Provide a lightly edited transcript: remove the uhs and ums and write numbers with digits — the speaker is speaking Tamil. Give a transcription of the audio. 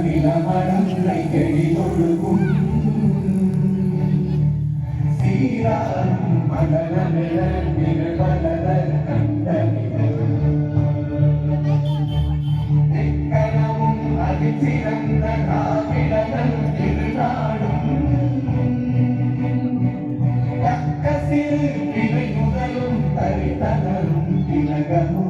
நிலமரம் கைகழி ஒழுகும் சீராரும் மலரமிழ நிகழ்வலர் கண்டனிலும் அதிசிறந்த காவிடங்கள் திருநாடும் தக்க சிறு கிளை முதலும் தரித்தனரும் திலகமும்